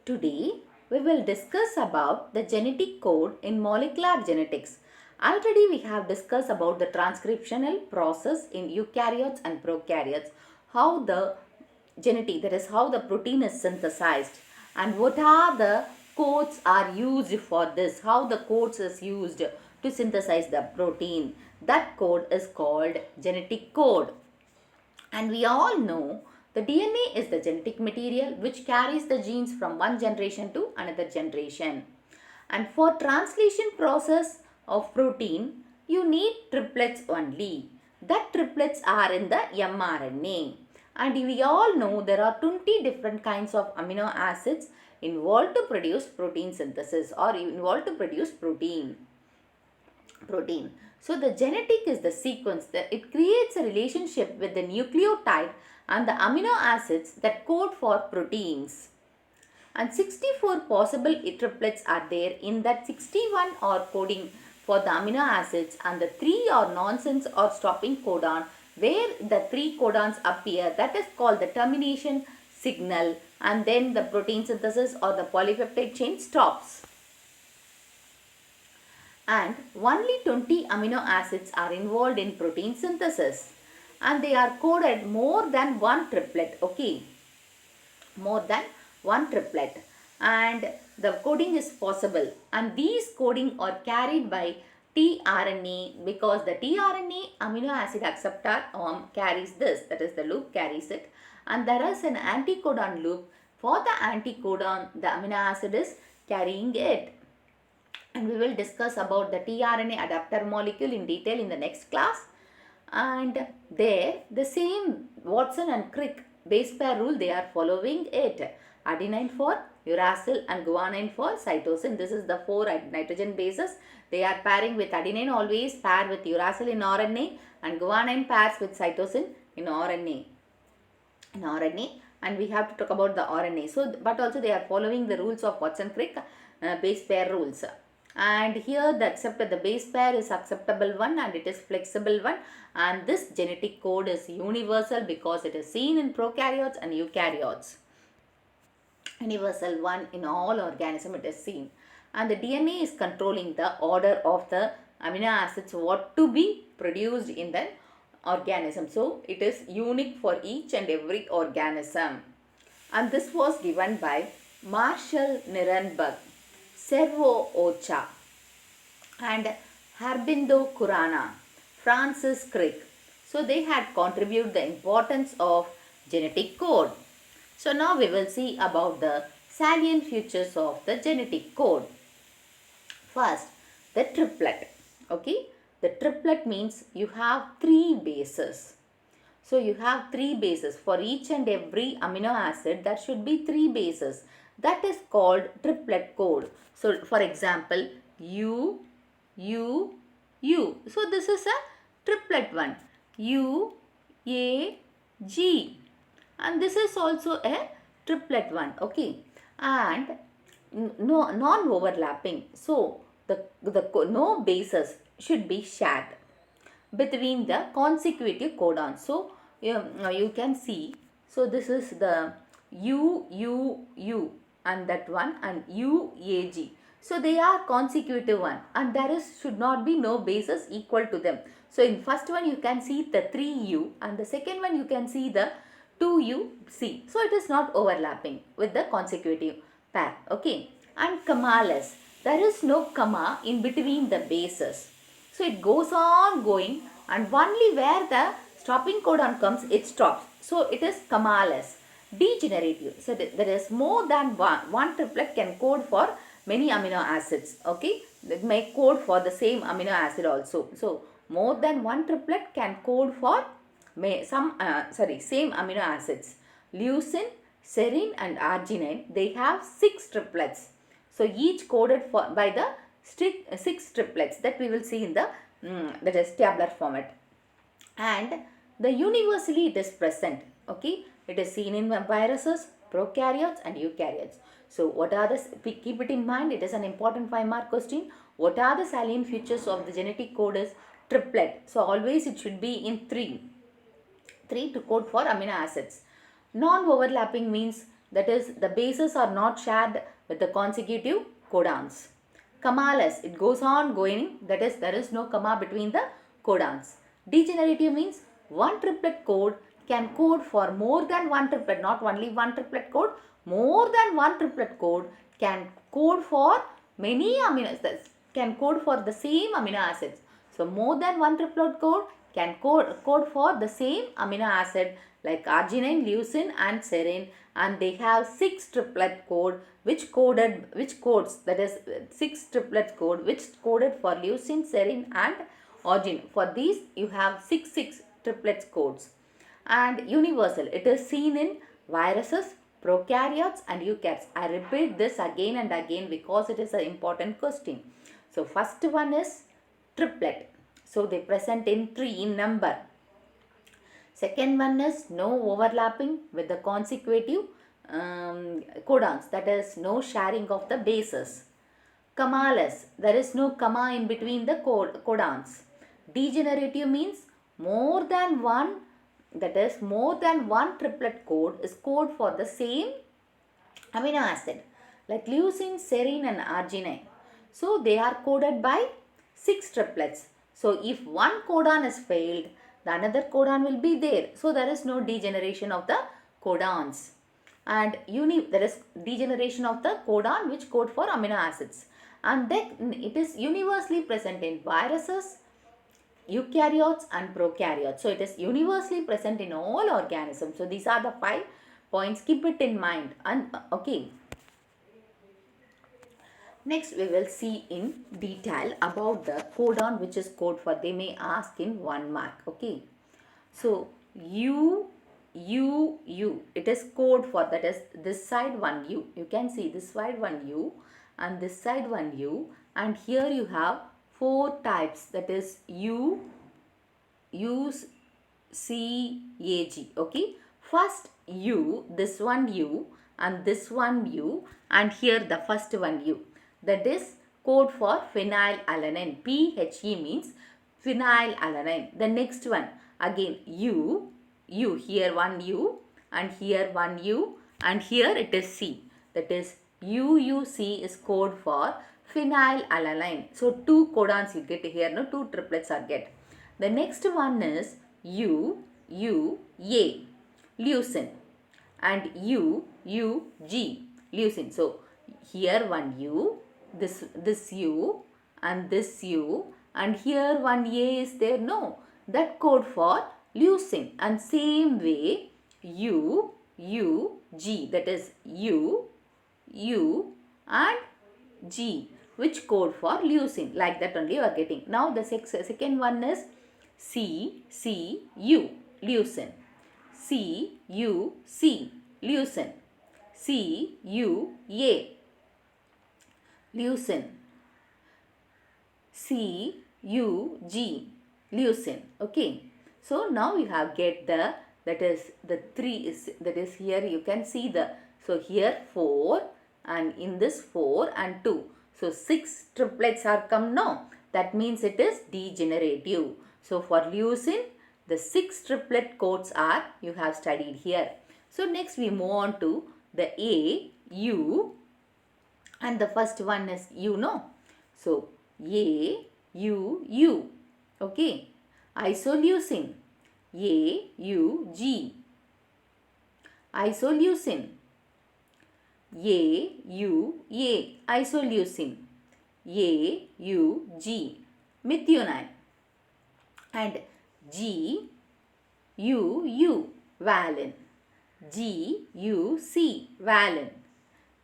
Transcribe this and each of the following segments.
Today we will discuss about the genetic code in molecular genetics. Already we have discussed about the transcriptional process in eukaryotes and prokaryotes, how the genetic, that is how the protein is synthesized, and what are the codes are used for this, how the codes is used to synthesize the protein. That code is called genetic code. And we all know the DNA is the genetic material which carries the genes from one generation to another generation. And for translation process of protein, you need triplets only. That triplets are in the mRNA. And we all know there are 20 different kinds of amino acids involved to produce protein synthesis or involved to produce protein. So the genetic is the sequence that it creates a relationship with the nucleotide and the amino acids that code for proteins. And 64 possible triplets are there. In that 61 are coding for the amino acids and the 3 are nonsense or stopping codon. Where the 3 codons appear, that is called the termination signal, and then the protein synthesis or the polypeptide chain stops. And only 20 amino acids are involved in protein synthesis, and they are coded more than one triplet, okay, more than one triplet, and the coding is possible, and these coding are carried by tRNA because the tRNA amino acid acceptor carries this, that is the loop carries it, and there is an anticodon loop. For the anticodon, the amino acid is carrying it. And we will discuss about the tRNA adapter molecule in detail in the next class. And there the same Watson and Crick base pair rule, they are following it. Adenine for uracil and guanine for cytosine. This is the 4 nitrogen bases. They are pairing with adenine, always pair with uracil in RNA, and guanine pairs with cytosine in RNA. And we have to talk about the RNA. So, but also they are following the rules of Watson-Crick base pair rules. And here the base pair is acceptable one and it is flexible one, and this genetic code is universal because it is seen in prokaryotes and eukaryotes. Universal one in all organisms it is seen, and the DNA is controlling the order of the amino acids what to be produced in the organism. So it is unique for each and every organism, and this was given by Marshall Nirenberg, Servo Ocha, and Harbindo Khurana, Francis Crick. So they had contributed the importance of genetic code. So now we will see about the salient features of the genetic code. First, the triplet. Okay, the triplet means you have 3 bases. So you have 3 bases for each and every amino acid. That should be 3 bases. That is called triplet code. So for example, U. So this is a triplet one. U, A, G. And this is also a triplet one. Okay. And no non-overlapping. So the no bases should be shared between the consecutive codons. So you can see. So this is the U and that one, and UAG. So they are consecutive one, and there should not be no bases equal to them. So in first one you can see the 3U, and the second one you can see the 2UC. So it is not overlapping with the consecutive pair. Okay. And commaless. There is no comma in between the bases. So it goes on going, and only where the stopping codon comes, it stops. So it is commaless. Degenerative. So there is more than one triplet can code for many amino acids. Okay. It may code for the same amino acid also. So more than one triplet can code for same amino acids. Leucine, serine and arginine, they have 6 triplets. So each coded for by the 6 triplets that we will see in the that is tabular format. And the universally it is present. Okay, it is seen in viruses, prokaryotes and eukaryotes. So what are the, keep it in mind, it is an important 5-mark question. What are the salient features of the genetic code is triplet. So always it should be in 3 to code for amino acids. Non-overlapping means that is the bases are not shared with the consecutive codons. Commaless, it goes on going, that is there is no comma between the codons. Degenerative means one triplet code can code for more than one triplet, not only one triplet code, more than one triplet code can code for many amino acids, can code for the same amino acids. So more than one triplet code can code for the same amino acid like arginine, leucine and serine, and they have 6 triplet code which codes, that is 6 triplet code which coded for leucine, serine and arginine. For these you have 6 triplet codes. And universal, it is seen in viruses, prokaryotes and eukaryotes. I repeat this again and again because it is an important question. So first one is triplet. So they present in 3 in number. Second one is no overlapping with the consecutive codons, that is no sharing of the bases. Commaless, there is no comma in between the codons. Degenerative means more than one, that is more than one triplet code is code for the same amino acid like leucine, serine and arginine. So they are coded by 6 triplets. So if one codon is failed, the another codon will be there. So there is no degeneration of the codons. And there is degeneration of the codon which code for amino acids. And then it is universally present in viruses, eukaryotes and prokaryotes. So it is universally present in all organisms. So these are the 5 points. Keep it in mind. And okay. Next we will see in detail about the codon which is code for. They may ask in 1 mark. Okay. So U. It is code for, that is this side one U. You can see this side one U and this side one U. And here you have 4 types, that is U, C, A, G. Okay. First U, this one U and this one U, and here the first one U. That is code for phenylalanine. PHE means phenylalanine. The next one again U, here one U and here one U and here it is C. That is UUC is code for phenylalanine. So 2 codons you get here, no, 2 triplets are get. The next one is UA, leucine, and UG, leucine. So here one U, this U and this U, and here one A is there, no, that code for leucine. And same way UG, that is U and G, which code for leucine. Like that only you are getting. Now the second one is CU, leucine. CUC, leucine. CUA, leucine. CUG, leucine. Okay. So now you have get the, that is the 3 is, that is here you can see the, so here 4 and in this 4 and 2. So 6 triplets are come now. That means it is degenerative. So for leucine, the 6 triplet codes are, you have studied here. So next we move on to the A, U, and the first one is U, no. So A, U, okay. Isoleucine, AUG, isoleucine, AUA, isoleucine, AUG, methionine, and GUU, valine, GUC, valine,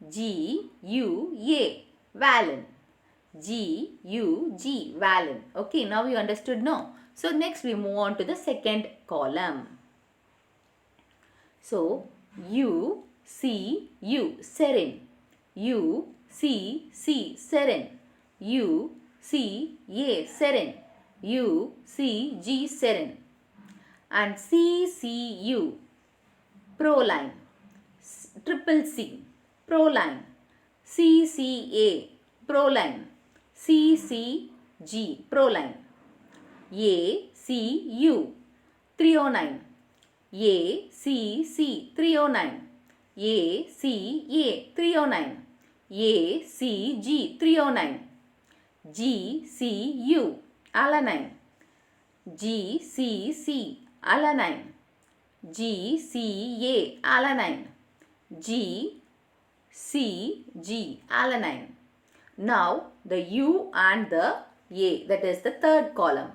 GUA, valine, GUG, valine. Okay, now you understood, no? So next we move on to the second column. So UCU, serine, UCC, serine, UCA, serine, UCG, serine, and CCU, proline, triple C, proline, CCA, proline, CCG, proline, ACU, threonine, ACC, threonine, A, C, A, 309. A, C, G, 309. G, C, U, alanine. G, C, C, alanine. G, C, A, alanine. G, C, G, alanine. Now the U and the A, that is the third column.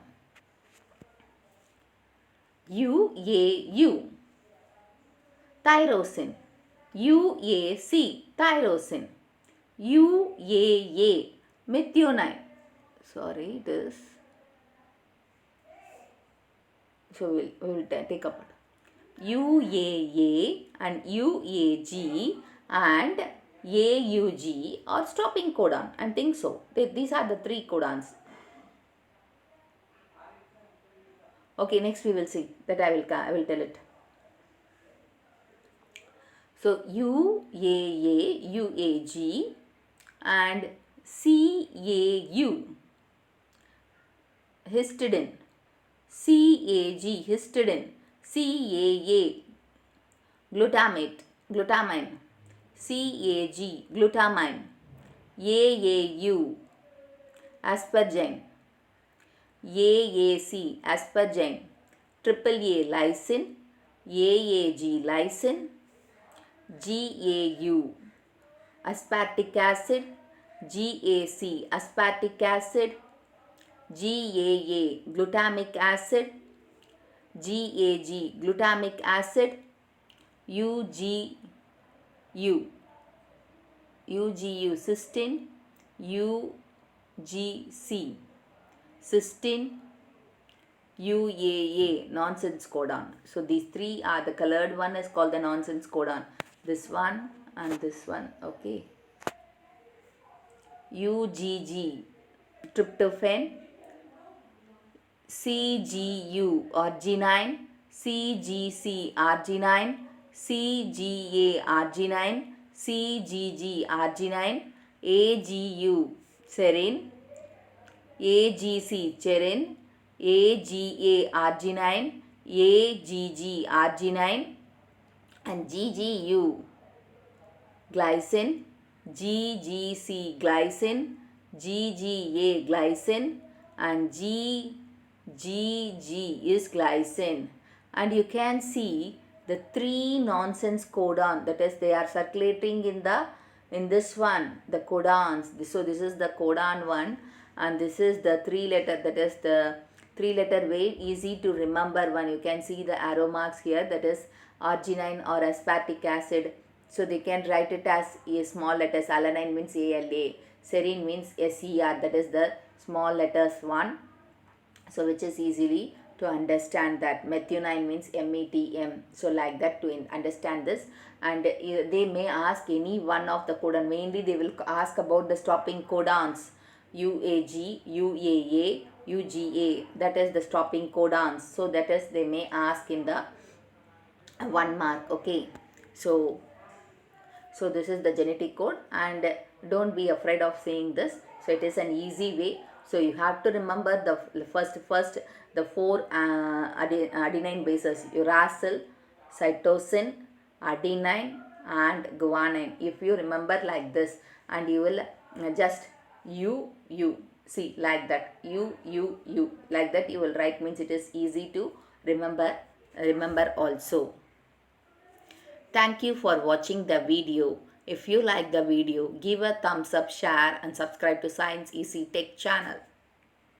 U, A, U, tyrosine. U, A, C, tyrosine. U, A, methionine. Sorry, this. So we will take up UAA and UAG and AUG are stopping codon. I think so. These are the three codons. Okay, next we will see that I will tell it. So UAA, UAG and CAU, histidine. CAG, histidine. CAA, glutamine. CAG, glutamine. AAU, asparagine. AAC, asparagine. AAA, lysine. AAG, lysine. GAU, aspartic acid. GAC, aspartic acid. GAA, glutamic acid. GAG, glutamic acid. UGU, cysteine. UGC, cysteine. UAA, nonsense codon. So these three are the colored one is called the nonsense codon. This one and this one. Okay. UGG, tryptophan. CGU, arginine. CGC, arginine. CGA, arginine. CGG, arginine. AGU, serine. AGC, serine. AGA, arginine. AGG, arginine. And GGU, glycine. GGC, glycine. GGA, glycine. And GGG is glycine. And you can see the three nonsense codon, that is they are circulating in this one, the codons. So this is the codon one and this is the three letter, that is the three letter way easy to remember one. You can see the arrow marks here, that is arginine or aspartic acid. So they can write it as a small letters. Alanine means ALA. Serine means SER, that is the small letters one. So which is easily to understand that. Methionine means METM. So like that to understand this. And they may ask any one of the codon. Mainly they will ask about the stopping codons. UAG, UAA, UGA. That is the stopping codons. So that is they may ask in the 1 mark. Okay. So this is the genetic code and don't be afraid of saying this. So it is an easy way. So you have to remember the first the 4 adenine bases: uracil, cytosine, adenine and guanine. If you remember like this, and you will just U see like that, U like that you will write, means it is easy to remember also. Thank you for watching the video. If you like the video, give a thumbs up, share and subscribe to Science Easy Tech channel.